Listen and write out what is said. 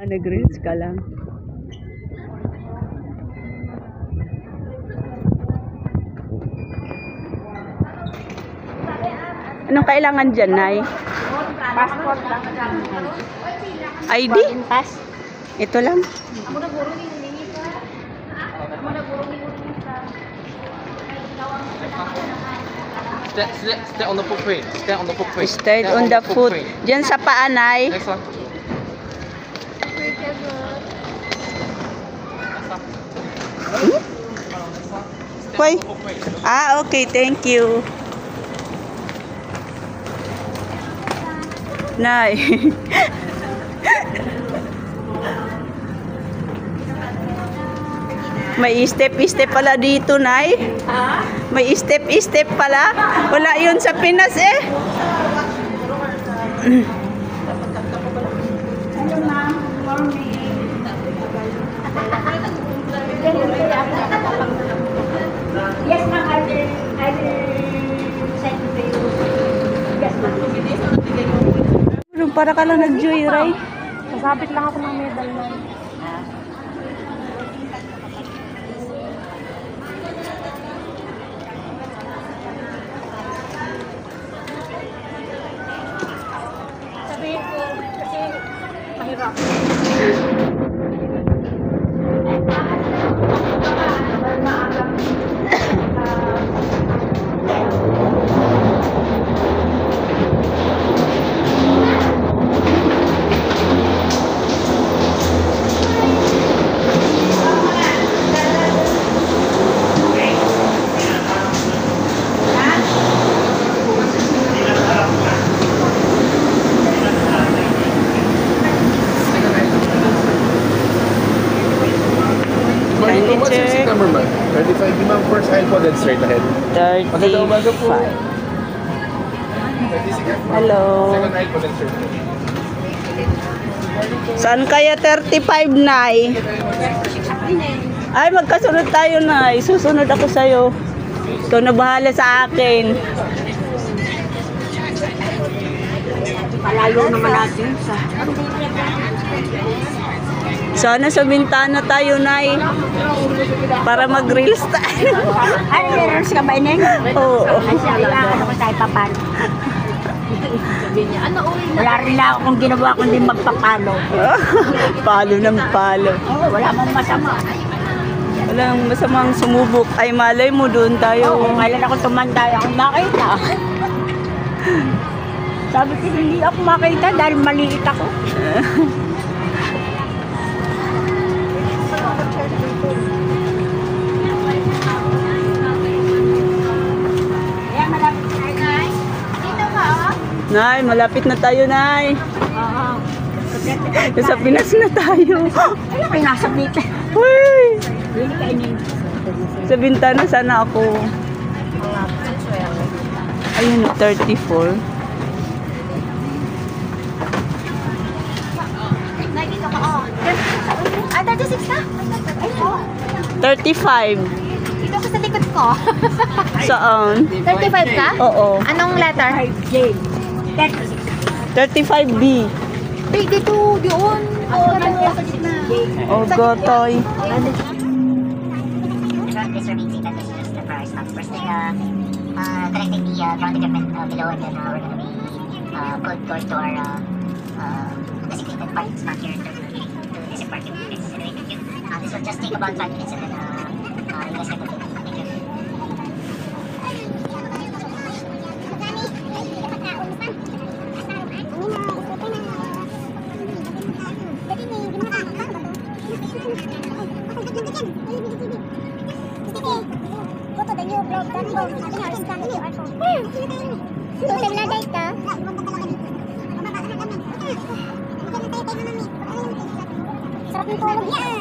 Nag-reels ka lang. Anong kailangan dyan, Nay? Passport lang. ID? Pass. Ito lang. Stay on the footprint. Stay on the footprint. Stay on the foot. Dyan sa paa, Nay. Next one. Hoy. Okay. Thank you. Nay. May step-step pala dito, Nay. May step-step pala. Wala yun sa Pinas eh. Hello, ma'am. Good morning. Yes, ma'am. I will send to you. Yes, ma'am. Para ka lang nag-joyride. Sasabit lang ako ng medal na. Sabihin ko kasi mahirap. What's your seat number, ma'am? 35. Ma'am, first aisle po, then straight ahead. 35. Hello. Second aisle po, then straight ahead. Saan kaya 35, Nay? Ay, magkasunod tayo, Nay. Susunod ako sa'yo. Ikaw na bahala sa akin. Malayo naman natin sa... Sana sa bintana tayo, Nay. Para mag-reels tayo. Ay, meron ka ba yun? Oo. Ay, kailangan ako tayo papalo. Wala rin lang akong ginawa kundi magpapalo. Palo ng palo. Oo, wala mong masama. Walang masamang sumubok. Ay, malay mo doon tayo. Oo, kailan ako tumanda, akong makita. Sabi ko, hindi ako makita dahil maliit ako. Ayan, malapit na tayo. Dito ka, oh. Nay, malapit na tayo, Nay. Oo. Sa Pinas na tayo. Ano kayo nasa dito? Uy! Hindi ka inin. Sa bintana sana ako. Ayun, 34. Nakikita ko, oh. 36 na? Ay, oh. 35. Dito ko sa likod ko. Saan? 35 ka? Oo. Anong letter? J. 35B. Big dito, doon. Oo, dalawa sa gitna. Oh, gotoy. This remains that this is the price. First thing, connecting the ground equipment below, and then we're going to be going to our designated parking spot here to this parking place. Anyway, thank you. This will just take about 5 minutes, and then you guys can continue. Thank you. Sarap ng tulog yan.